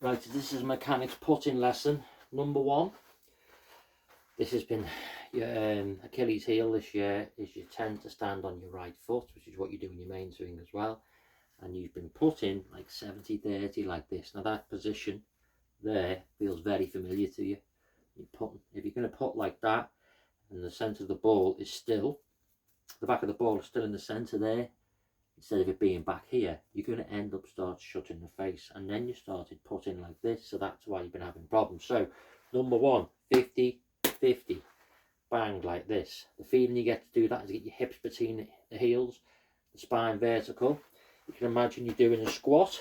Right, so this is mechanics putting lesson number 1. This has been your Achilles heel this year, is you tend to stand on your right foot, which is what you do in your main swing as well. And you've been putting like 70-30 like this. Now that position there feels very familiar to you. You're putting, if you're going to put like that, and the centre of the ball is still, the back of the ball is still in the centre there, instead of it being back here, you're going to end up start shutting the face, and then you started putting like this, so that's why you've been having problems. So number 1, 50-50, bang like this. The feeling you get to do that is get your hips between the heels, the spine vertical. You can imagine you're doing a squat.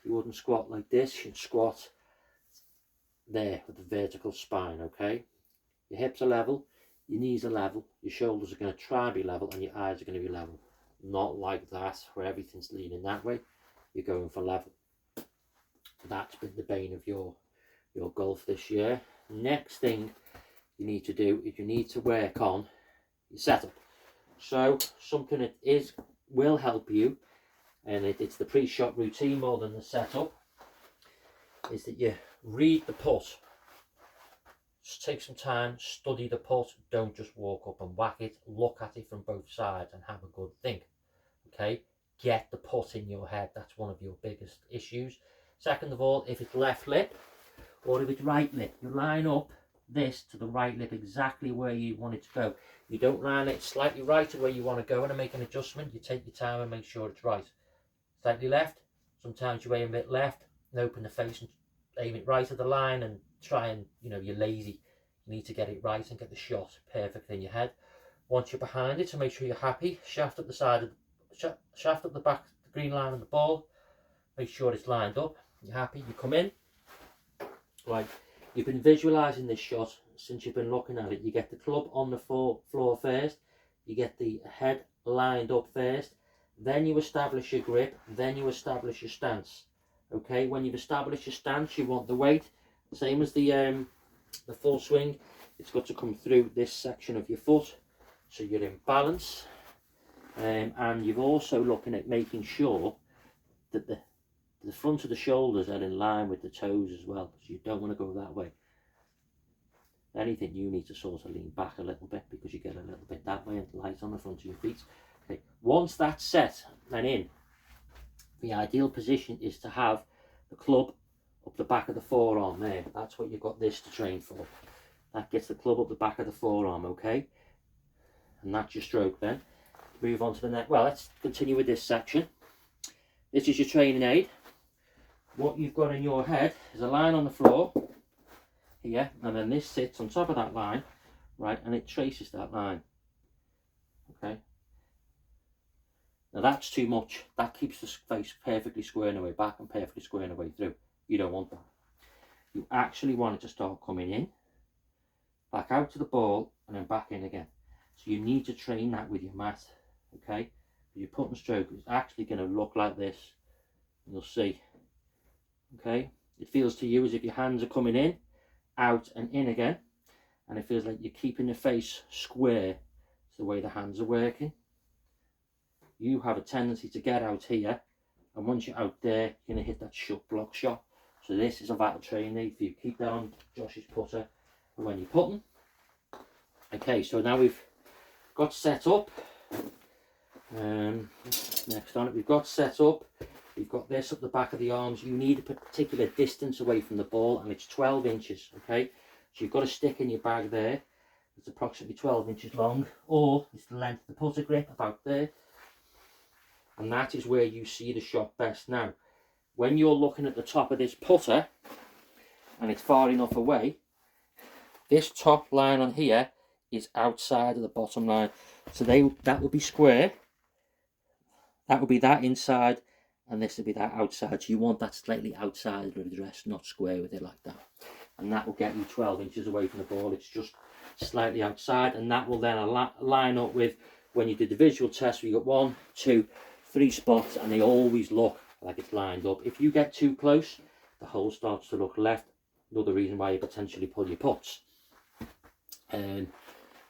You wouldn't squat like this, you'd squat there with the vertical spine, okay? Your hips are level, your knees are level, your shoulders are going to try to be level, and your eyes are going to be level. Not like that, where everything's leaning that way. You're going for level. That's been the bane of your golf this year. Next thing you need to do is you need to work on your setup. So something that will help you, and it's the pre-shot routine more than the setup, is that you read the putt. Just take some time, study the putt. Don't just walk up and whack it. Look at it from both sides and have a good think. Okay, get the putt in your head. That's one of your biggest issues. Second of all, if it's left lip or if it's right lip, you line up this to the right lip exactly where you want it to go. You don't line it slightly right to where you want to go and make an adjustment. You take your time and make sure it's right. Slightly left, sometimes you aim a bit left and open the face and aim it right at the line and try and, you're lazy. You need to get it right and get the shot perfect in your head. Once you're behind it, so make sure you're happy. Shaft at the side of shaft at the back, the green line of the ball. Make sure it's lined up. You're happy. You come in. Right. You've been visualising this shot since you've been looking at it. You get the club on the floor first. You get the head lined up first. Then you establish your grip. Then you establish your stance. Okay. When you've established your stance, you want the weight, same as the full swing. It's got to come through this section of your foot, so you're in balance. And you're also looking at making sure that the front of the shoulders are in line with the toes as well, because you don't want to go that way. Anything, you need to sort of lean back a little bit because you get a little bit that way and light on the front of your feet. Okay. Once that's set and in, the ideal position is to have the club up the back of the forearm there. That's what you've got this to train for. That gets the club up the back of the forearm, okay? And that's your stroke then. Move on to the next. Well, let's continue with this section. This is your training aid. What you've got in your head is a line on the floor here, and then this sits on top of that line, right, and it traces that line. Okay. Now that's too much. That keeps the face perfectly squaring away back and perfectly squaring away through. You don't want that. You actually want it to start coming in, back out to the ball, and then back in again. So you need to train that with your mat. Okay, your putt and stroke is actually going to look like this. You'll see. Okay, it feels to you as if your hands are coming in, out and in again, and it feels like you're keeping the face square. It's the way the hands are working. You have a tendency to get out here, and once you're out there, you're going to hit that shut block shot. So this is a vital training aid for you. Keep that on Josh's putter for when you're putting. Okay, so now we've got set up. Next on it, we've got set up. We've got this up the back of the arms. You need a particular distance away from the ball, and it's 12 inches, okay? So you've got a stick in your bag there. It's approximately 12 inches long, or it's the length of the putter grip, about there. And that is where you see the shot best. Now, when you're looking at the top of this putter, and it's far enough away, this top line on here is outside of the bottom line. So that would be square. That would be that inside, and this would be that outside. So you want that slightly outside of the dress, not square with it like that. And that will get you 12 inches away from the ball. It's just slightly outside, and that will then line up with when you did the visual test where you got 1, 2, 3 spots, and they always look like it's lined up. If you get too close, the hole starts to look left. Another reason why you potentially pull your putts. And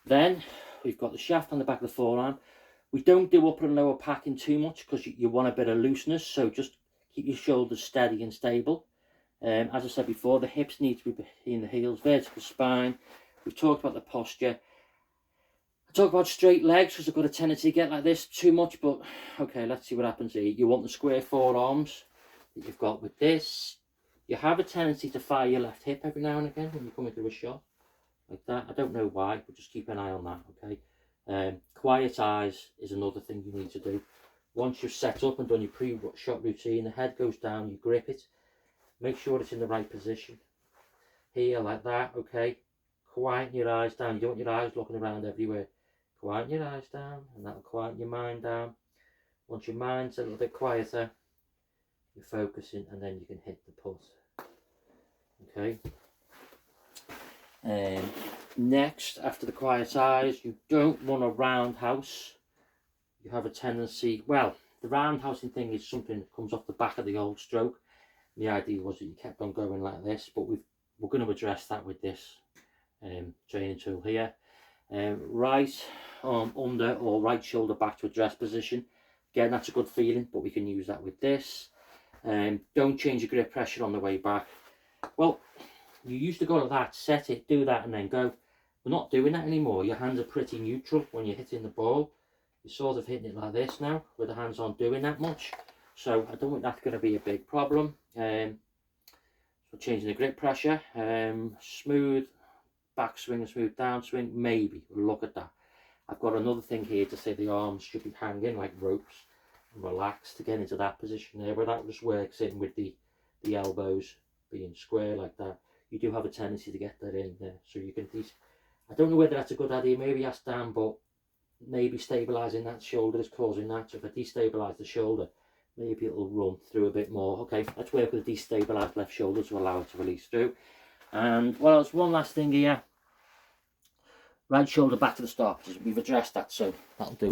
then we've got the shaft on the back of the forearm. We don't do upper and lower packing too much because you want a bit of looseness, so just keep your shoulders steady and stable. As I said before, the hips need to be between the heels, vertical spine. We've talked about the posture. I talk about straight legs because I've got a tendency to get like this too much, but okay, let's see what happens here. You want the square forearms that you've got with this. You have a tendency to fire your left hip every now and again when you come into a shot, like that. I don't know why, but just keep an eye on that, okay? Quiet eyes is another thing you need to do. Once you've set up and done your pre-shot routine, the head goes down, you grip it. Make sure it's in the right position. Here, like that, okay? Quieten your eyes down. You don't want your eyes looking around everywhere. Quieten your eyes down, and that'll quieten your mind down. Once your mind's a little bit quieter, you're focusing, and then you can hit the putt. Okay? Next, after the quiet eyes, you don't want a roundhouse. You have a tendency, well, the roundhousing thing is something that comes off the back of the old stroke. The idea was that you kept on going like this, but we're going to address that with this training tool here. Right arm under or right shoulder back to address position. Again, that's a good feeling, but we can use that with this. Don't change your grip pressure on the way back. Well, you used to go like that, set it, do that, and then go. We're not doing that anymore. Your hands are pretty neutral when you're hitting the ball. You're sort of hitting it like this now, with the hands aren't doing that much. So I don't think that's going to be a big problem. So changing the grip pressure, smooth backswing and smooth downswing, maybe. We'll look at that. I've got another thing here to say the arms should be hanging like ropes and relaxed to get into that position there, where that just works in with the elbows being square like that. You do have a tendency to get that in there, so you can I don't know whether that's a good idea. Maybe ask Dan, but maybe stabilising that shoulder is causing that. So if I destabilise the shoulder, maybe it'll run through a bit more. Okay, let's work with a destabilised left shoulder to allow it to release through. And well, there's one last thing here. Right shoulder back to the start position. We've addressed that, so that'll do.